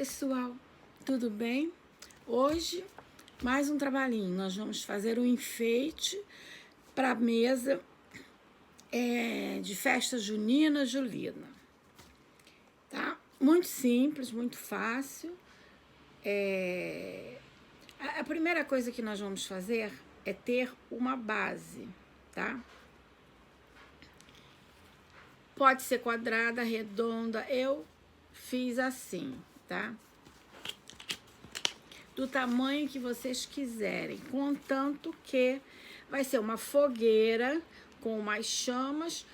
pessoal, tudo bem? Hoje, mais um trabalhinho. Nós vamos fazer um enfeite para a mesa de festa junina julina, tá? Muito simples, muito fácil. A primeira coisa que nós vamos fazer é ter uma base, tá? Pode ser quadrada, redonda, eu fiz assim, tá? Do tamanho que vocês quiserem, contanto que vai ser uma fogueira com umas chamas.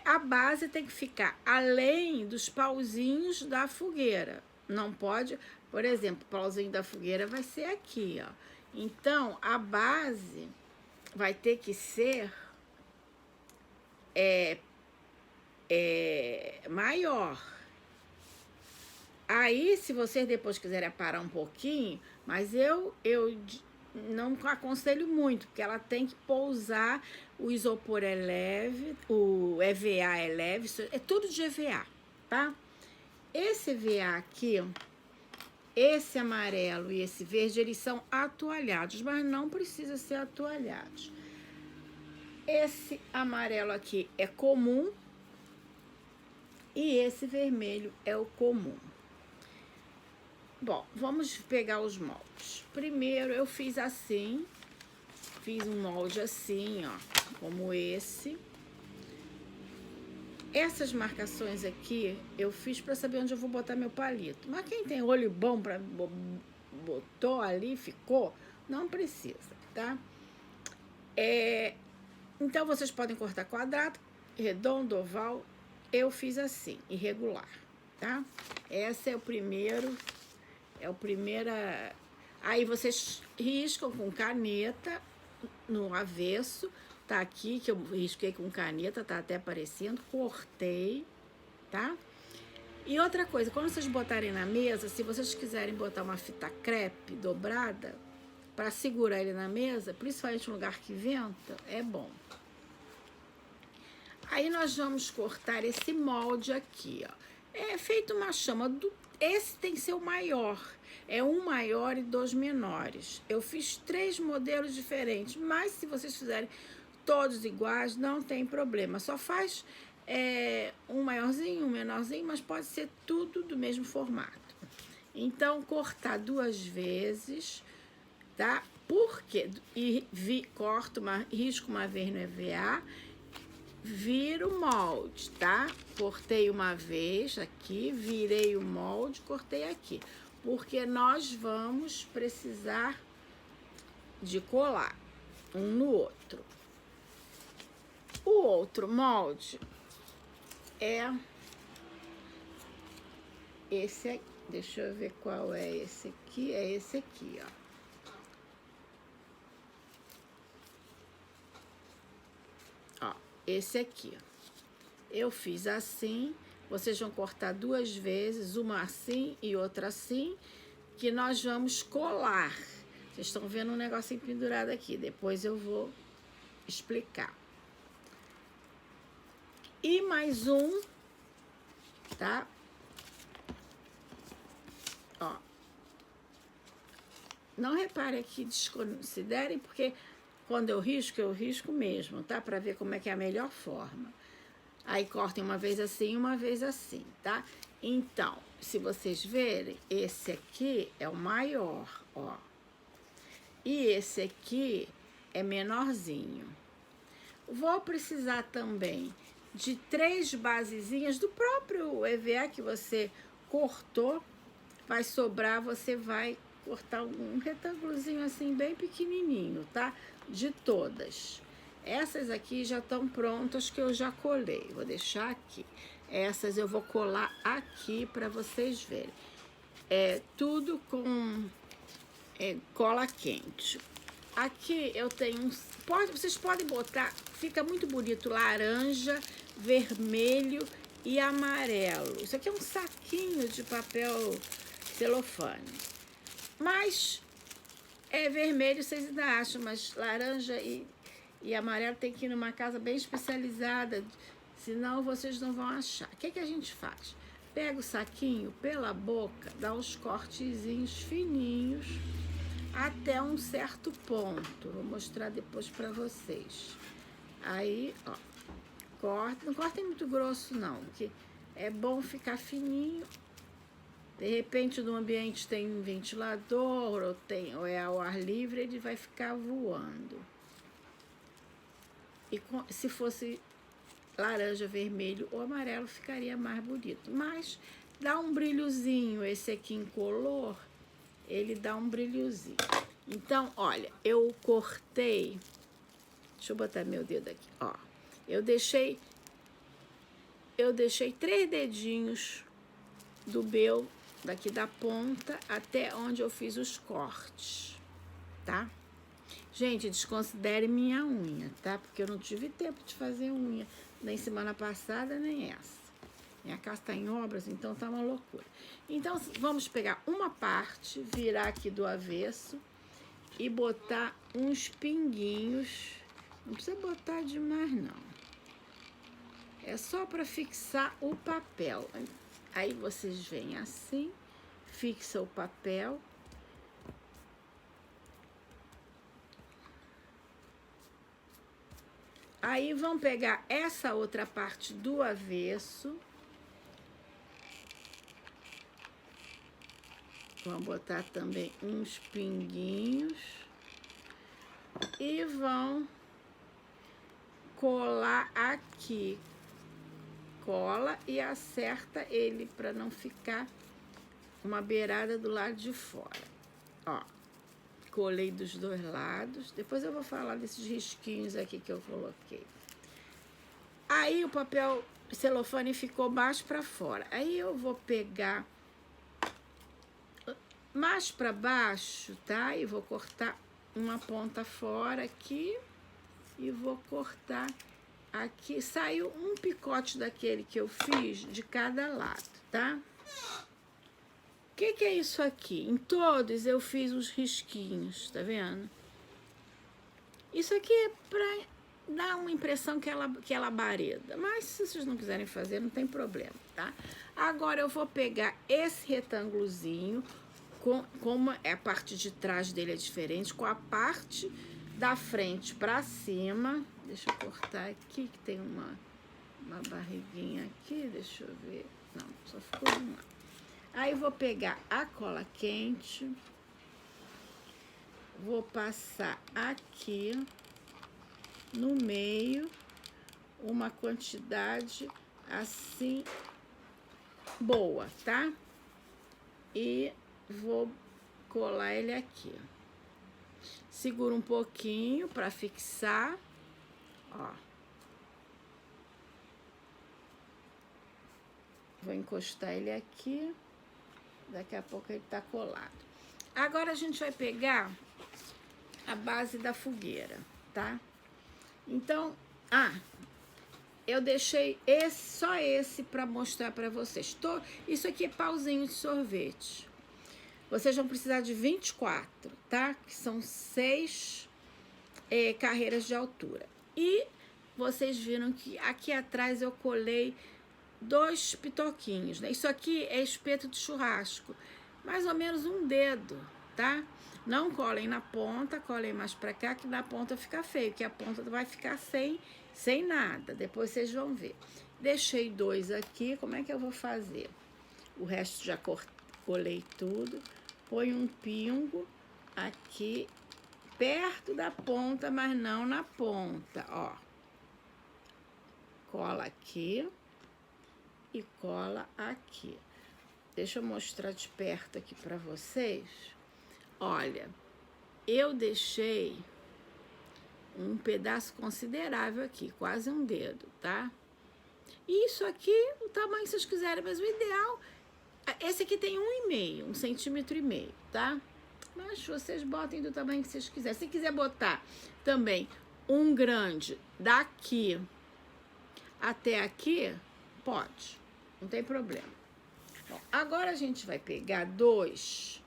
A base tem que ficar além dos pauzinhos da fogueira. Não pode, por exemplo, o pauzinho da fogueira vai ser aqui, ó. Então, a base vai ter que ser maior. Aí, se vocês depois quiserem parar um pouquinho, mas eu não aconselho muito, porque ela tem que pousar, o isopor é leve, o EVA é leve, é tudo de EVA, tá? Esse EVA aqui, esse amarelo e esse verde, eles são atoalhados, mas não precisa ser atoalhados. Esse amarelo aqui é comum e esse vermelho é o comum. Bom, vamos pegar os moldes. Primeiro eu fiz assim, fiz um molde assim, ó, como esse. Essas marcações aqui eu fiz para saber onde eu vou botar meu palito. Mas quem tem olho bom para botou ali, ficou, não precisa, tá? Então vocês podem cortar quadrado, redondo, oval. Eu fiz assim, irregular, tá? Esse é o primeiro. Aí vocês riscam com caneta no avesso. Tá aqui que eu risquei com caneta, tá até aparecendo. Cortei, tá? E outra coisa, quando vocês botarem na mesa, se vocês quiserem botar uma fita crepe dobrada para segurar ele na mesa, principalmente no lugar que venta, é bom. Aí nós vamos cortar esse molde aqui, ó. É feito uma chama esse tem que ser o maior. É um maior e dois menores. Eu fiz 3 modelos diferentes, mas se vocês fizerem todos iguais, não tem problema. Só faz um maiorzinho, um menorzinho, mas pode ser tudo do mesmo formato. Então, cortar 2 vezes, tá? Por quê? Risco uma vez no EVA, viro o molde, tá? Cortei uma vez aqui, virei o molde, cortei aqui. Porque nós vamos precisar de colar um no outro. O outro molde é esse aqui. Deixa eu ver qual é esse aqui. É esse aqui, ó. Ó, esse aqui, ó. Eu fiz assim, vocês vão cortar 2 vezes, uma assim e outra assim, que nós vamos colar. Vocês estão vendo um negocinho pendurado aqui, depois eu vou explicar. E mais um, tá? Ó. Não repare aqui, desconsiderem, porque quando eu risco mesmo, tá? Pra ver como é que é a melhor forma. Aí cortem uma vez assim, tá? Então, se vocês verem, esse aqui é o maior, ó. E esse aqui é menorzinho. Vou precisar também de 3 basezinhas do próprio EVA que você cortou. Vai sobrar, você vai cortar um retângulozinho assim, bem pequenininho, tá? De todas. Essas aqui já estão prontas, que eu já colei. Vou deixar aqui. Essas eu vou colar aqui para vocês verem. É tudo com cola quente. Aqui eu tenho vocês podem botar, fica muito bonito, laranja, vermelho e amarelo. Isso aqui é um saquinho de papel celofane. Mas vermelho vocês ainda acham, mas laranja e amarelo tem que ir numa casa bem especializada, senão vocês não vão achar. O que a gente faz? pega o saquinho pela boca, dá uns cortezinhos fininhos até um certo ponto. Vou mostrar depois para vocês. Aí, ó, corta. Não cortem muito grosso, não, porque é bom ficar fininho. De repente, no ambiente tem um ventilador ou é ao ar livre, ele vai ficar voando. E se fosse laranja, vermelho ou amarelo, ficaria mais bonito. Mas dá um brilhozinho, esse aqui incolor, ele dá um brilhozinho. Então, olha, eu cortei, deixa eu botar meu dedo aqui, ó. Eu deixei 3 dedinhos do meu, daqui da ponta até onde eu fiz os cortes, tá? Gente, desconsidere minha unha, tá? Porque eu não tive tempo de fazer unha, nem semana passada, nem essa. Minha casa tá em obras, então tá uma loucura. Então, vamos pegar uma parte, virar aqui do avesso e botar uns pinguinhos. Não precisa botar demais, não. É só para fixar o papel. Aí vocês vêm assim, fixa o papel. Aí vão pegar essa outra parte do avesso. Vão botar também uns pinguinhos. E vão colar aqui. Cola e acerta ele para não ficar uma beirada do lado de fora. Ó, colei dos 2 lados. Depois eu vou falar desses risquinhos aqui que eu coloquei. Aí o papel celofane ficou mais para fora. Aí eu vou pegar mais para baixo, tá? E vou cortar uma ponta fora aqui e vou cortar aqui. Saiu um picote daquele que eu fiz de cada lado, tá? O que é isso aqui? Em todos eu fiz uns risquinhos, tá vendo? Isso aqui é para dar uma impressão que é labareda, mas se vocês não quiserem fazer, não tem problema, tá? Agora eu vou pegar esse retângulozinho, como é a parte de trás dele é diferente, com a parte da frente para cima. Deixa eu cortar aqui, que tem uma barriguinha aqui, deixa eu ver. Não, só ficou uma. Aí vou pegar a cola quente, vou passar aqui no meio uma quantidade assim boa, tá? E vou colar ele aqui. Segura um pouquinho para fixar, ó. Vou encostar ele aqui. Daqui a pouco ele tá colado. Agora a gente vai pegar a base da fogueira, tá? Então, eu deixei só esse para mostrar para vocês. Isso aqui é pauzinho de sorvete. Vocês vão precisar de 24, tá? Que são 6 carreiras de altura. E vocês viram que aqui atrás eu colei 2 pitoquinhos, né? Isso aqui é espeto de churrasco, mais ou menos um dedo, tá? Não colhem na ponta, colhem mais pra cá, que na ponta fica feio, que a ponta vai ficar sem nada. Depois vocês vão ver. Deixei 2 aqui, como é que eu vou fazer? O resto já colei tudo. Põe um pingo aqui, perto da ponta, mas não na ponta, ó. Cola aqui. E cola aqui. Deixa eu mostrar de perto aqui para vocês. Olha, eu deixei um pedaço considerável aqui, quase um dedo, tá? E isso aqui, o tamanho que vocês quiserem, mas o ideal... Esse aqui tem 1,5, 1,5 centímetros, tá? Mas vocês botem do tamanho que vocês quiserem. Se quiser botar também um grande daqui até aqui, pode. Não tem problema. Bom, agora a gente vai pegar 2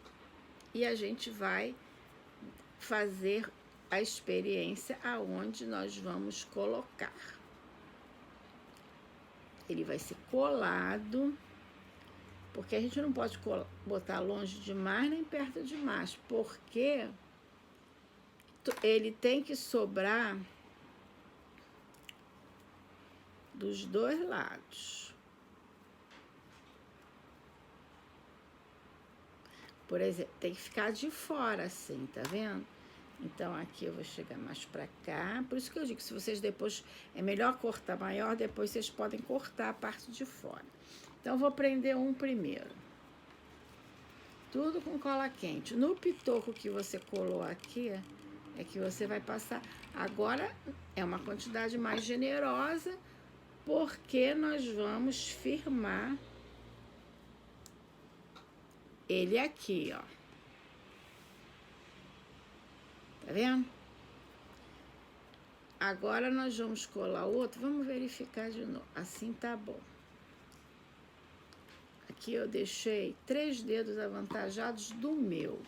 e a gente vai fazer a experiência aonde nós vamos colocar. Ele vai ser colado Porque a gente não pode botar longe demais nem perto demais, porque ele tem que sobrar dos dois lados. Por exemplo, tem que ficar de fora assim, tá vendo? Então, aqui eu vou chegar mais pra cá. Por isso que eu digo, se vocês depois... É melhor cortar maior, depois vocês podem cortar a parte de fora. Então, eu vou prender um primeiro. Tudo com cola quente. No pitoco que você colou aqui, é que você vai passar... Agora, é uma quantidade mais generosa, porque nós vamos firmar ele aqui, ó. Tá vendo? Agora nós vamos colar outro. Vamos verificar de novo. Assim tá bom. Aqui eu deixei 3 dedos avantajados do meu.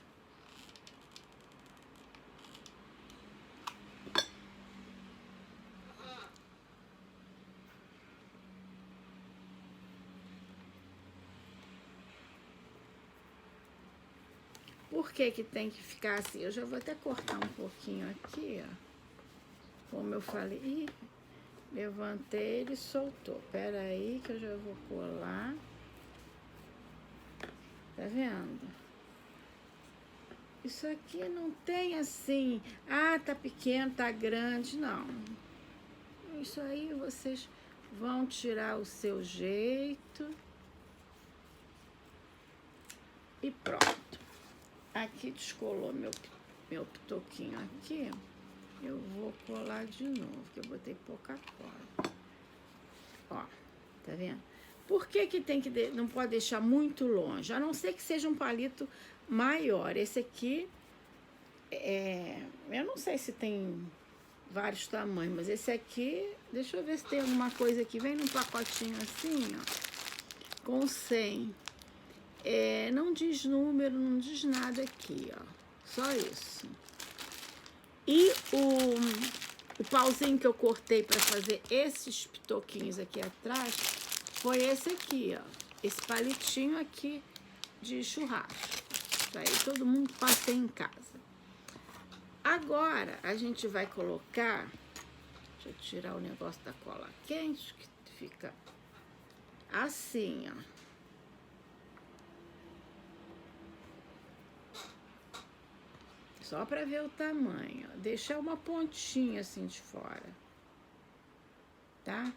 Por que que tem que ficar assim? Eu já vou até cortar um pouquinho aqui, ó. Como eu falei. Ih, levantei, ele soltou. Pera aí que eu já vou colar. Tá vendo? Isso aqui não tem assim... Ah, tá pequeno, tá grande. Não. Isso aí vocês vão tirar o seu jeito. E pronto. Aqui descolou meu pitoquinho aqui. Eu vou colar de novo, que eu botei pouca cola. Ó, tá vendo? Por que que tem que... não pode deixar muito longe? A não ser que seja um palito maior. Esse aqui, eu não sei se tem vários tamanhos, mas esse aqui... Deixa eu ver se tem alguma coisa aqui. Vem num pacotinho assim, ó, com 100. Não diz número, não diz nada aqui, ó. Só isso. E o pauzinho que eu cortei para fazer esses pitoquinhos aqui atrás foi esse aqui, ó. Esse palitinho aqui de churrasco. Isso aí todo mundo pode ter em casa. Agora, a gente vai colocar... Deixa eu tirar o negócio da cola quente, que fica assim, ó. Só para ver o tamanho, ó. Deixar uma pontinha assim de fora, tá?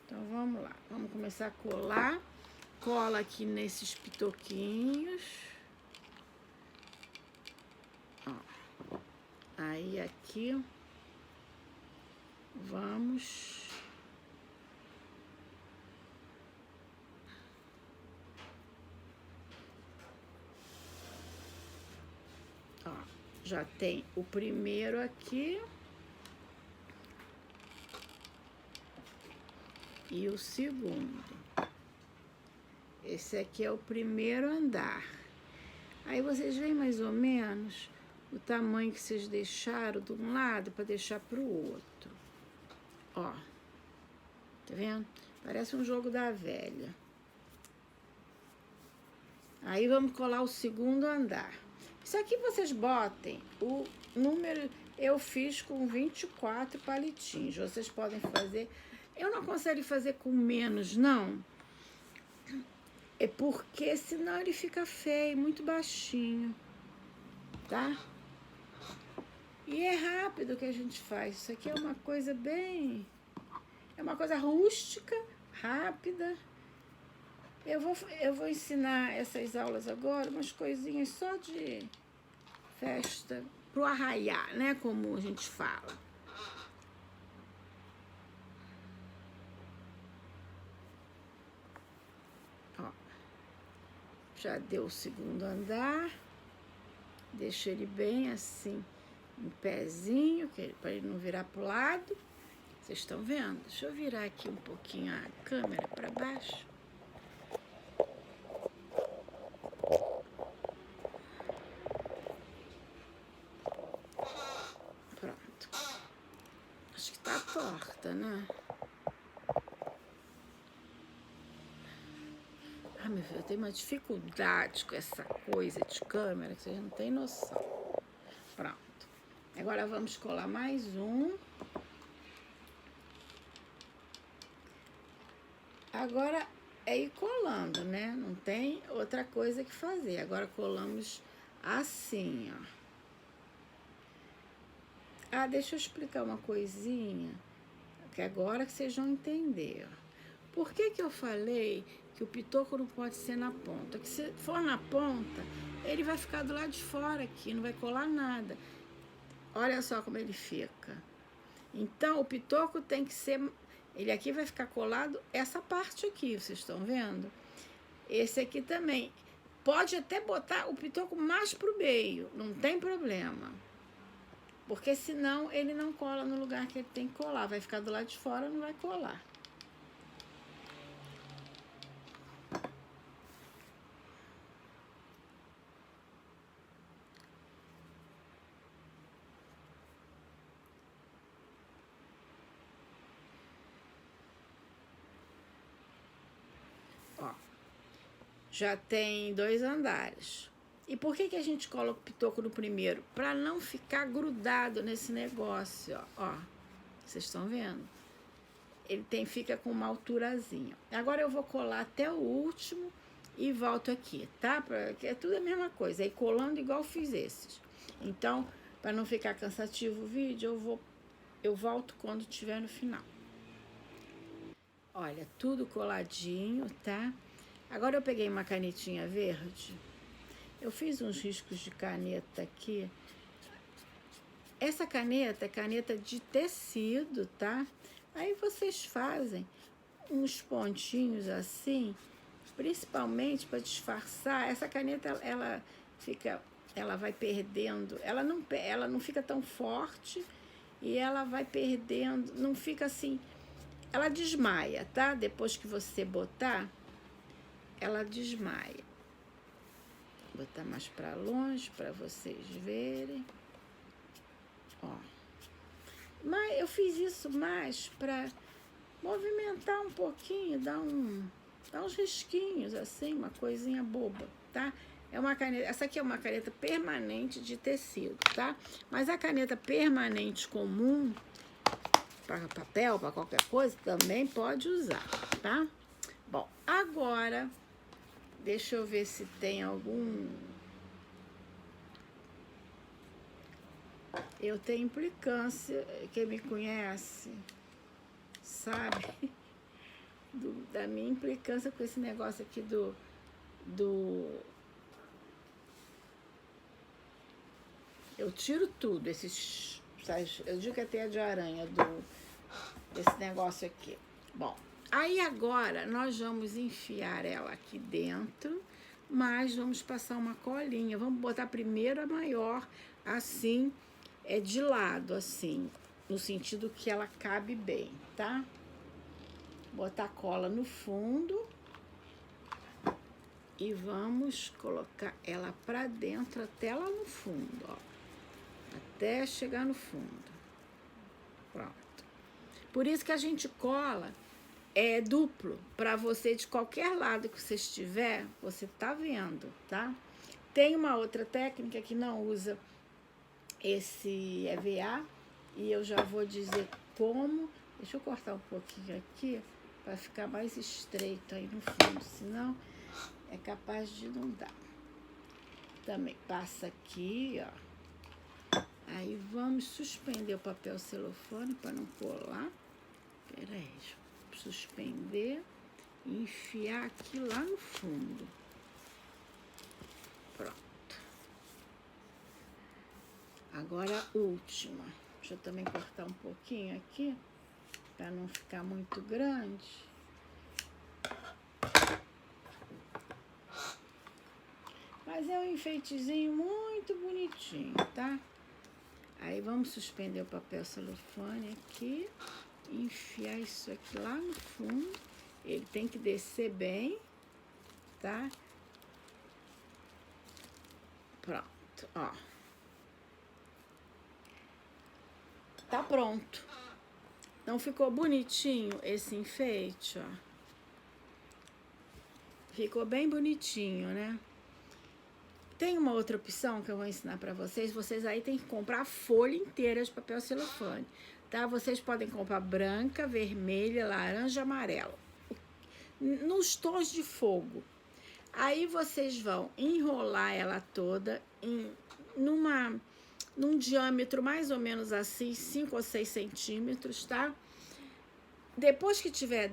Então, vamos lá. Vamos começar a colar. Cola aqui nesses pitoquinhos. Ó. Aí, aqui, vamos... Ó, já tem o primeiro aqui. E o segundo. Esse aqui é o primeiro andar. Aí vocês veem mais ou menos o tamanho que vocês deixaram de um lado para deixar pro outro. Ó. Tá vendo? Parece um jogo da velha. Aí vamos colar o segundo andar. Isso aqui vocês botem o número... Eu fiz com 24 palitinhos. Vocês podem fazer... Eu não aconselho fazer com menos, não. É porque senão ele fica feio, muito baixinho. Tá? E é rápido que a gente faz. Isso aqui é uma coisa bem... É uma coisa rústica, rápida. Eu vou ensinar essas aulas agora, umas coisinhas só de festa, pro arraiar, né? Como a gente fala. Ó, já deu o segundo andar. Deixa ele bem assim, em pezinho, para ele não virar pro lado. Vocês estão vendo? Deixa eu virar aqui um pouquinho a câmera para baixo. Pronto. Acho que tá torta, né? meu filho, eu tenho uma dificuldade com essa coisa de câmera que vocês não têm noção. Pronto. Agora vamos colar mais um. Agora é ir colando, né? Não tem outra coisa que fazer. Agora colamos assim, ó. Ah, deixa eu explicar uma coisinha, que agora que vocês vão entender. Por que eu falei que o pitoco não pode ser na ponta? Que se for na ponta, ele vai ficar do lado de fora aqui, não vai colar nada. Olha só como ele fica. Então, o pitoco tem que ser... Ele aqui vai ficar colado essa parte aqui, vocês estão vendo? Esse aqui também. Pode até botar o pitoco mais pro meio, não tem problema. Porque senão ele não cola no lugar que ele tem que colar. Vai ficar do lado de fora, não vai colar. Ó, já tem 2 andares. E por que a gente coloca o pitoco no primeiro? Para não ficar grudado nesse negócio, ó. Vocês estão vendo? Ele fica com uma alturazinha. Agora eu vou colar até o último e volto aqui, tá? Porque é tudo a mesma coisa. Aí colando igual eu fiz esses. Então, para não ficar cansativo o vídeo, eu volto quando estiver no final. Olha, tudo coladinho, tá? Agora eu peguei uma canetinha verde. Eu fiz uns riscos de caneta aqui. Essa caneta é caneta de tecido, tá? Aí vocês fazem uns pontinhos assim, principalmente para disfarçar. Essa caneta, ela vai perdendo, ela não fica tão forte e ela vai perdendo, não fica assim, ela desmaia, tá? Depois que você botar, ela desmaia. Vou botar mais para longe para vocês verem. Ó. Mas eu fiz isso mais para movimentar um pouquinho, dar uns risquinhos assim, uma coisinha boba, tá? É uma caneta, essa aqui é uma caneta permanente de tecido, tá? Mas a caneta permanente comum, para papel, para qualquer coisa, também pode usar, tá? Bom, agora, deixa eu ver se tem algum... Eu tenho implicância, quem me conhece sabe da minha implicância com esse negócio aqui eu tiro tudo, eu digo que é teia de aranha desse negócio aqui. Bom, aí agora nós vamos enfiar ela aqui dentro, mas vamos passar uma colinha. Vamos botar primeiro a maior, assim, de lado, assim, no sentido que ela cabe bem, tá? Botar cola no fundo e vamos colocar ela pra dentro até lá no fundo, ó. Até chegar no fundo. Pronto. Por isso que a gente cola duplo, pra você, de qualquer lado que você estiver, você tá vendo, tá? Tem uma outra técnica que não usa esse EVA, e eu já vou dizer como. Deixa eu cortar um pouquinho aqui, para ficar mais estreito aí no fundo, senão é capaz de não dar. Também passa aqui, ó. Aí vamos suspender o papel celofane para não colar. Pera aí, deixa eu suspender e enfiar aqui lá no fundo. Pronto. Agora a última. Deixa eu também cortar um pouquinho aqui, para não ficar muito grande. Mas é um enfeitezinho muito bonitinho, tá? Aí vamos suspender o papel celofane aqui, enfiar isso aqui lá no fundo. Ele tem que descer bem, tá? Pronto, ó. Tá pronto. Não ficou bonitinho esse enfeite, ó? Ficou bem bonitinho, né? Tem uma outra opção que eu vou ensinar para vocês. Vocês aí tem que comprar a folha inteira de papel celofane, tá? Vocês podem comprar branca, vermelha, laranja, amarela, nos tons de fogo. Aí vocês vão enrolar ela toda num diâmetro mais ou menos assim, 5 ou 6 centímetros, tá? Depois que tiver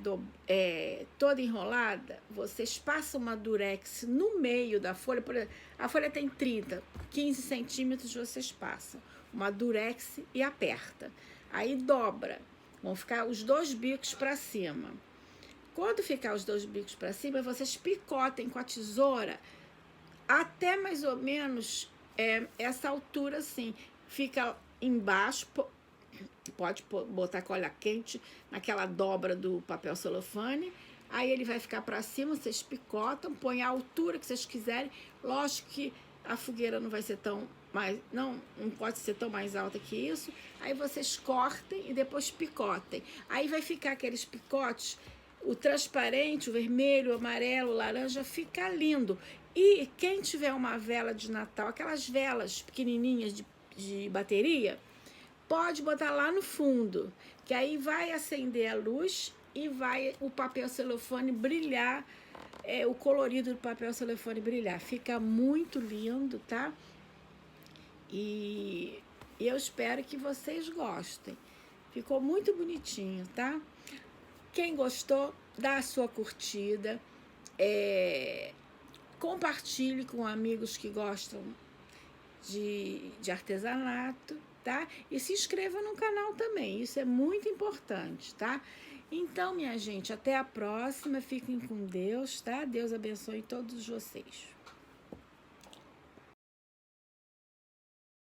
toda enrolada, vocês passam uma durex no meio da folha. Por exemplo, a folha tem 15 centímetros, vocês passam uma durex e aperta. Aí dobra, vão ficar os 2 bicos para cima. Quando ficar os 2 bicos para cima, vocês picotem com a tesoura até mais ou menos essa altura assim. Fica embaixo, pode botar cola quente naquela dobra do papel celofane. Aí ele vai ficar para cima, vocês picotam, põem a altura que vocês quiserem. Lógico que a fogueira não vai ser não pode ser tão mais alta que isso. Aí vocês cortem e depois picotem. Aí vai ficar aqueles picotes, o transparente, o vermelho, o amarelo, o laranja, fica lindo. E quem tiver uma vela de Natal, aquelas velas pequenininhas de bateria, pode botar lá no fundo, que aí vai acender a luz e vai o papel celofane brilhar, o colorido do papel celofane brilhar. Fica muito lindo, tá? E eu espero que vocês gostem. Ficou muito bonitinho, tá? Quem gostou, dá a sua curtida, compartilhe com amigos que gostam de artesanato, tá? E se inscreva no canal também, isso é muito importante, tá? Então, minha gente, até a próxima, fiquem com Deus, tá? Deus abençoe todos vocês.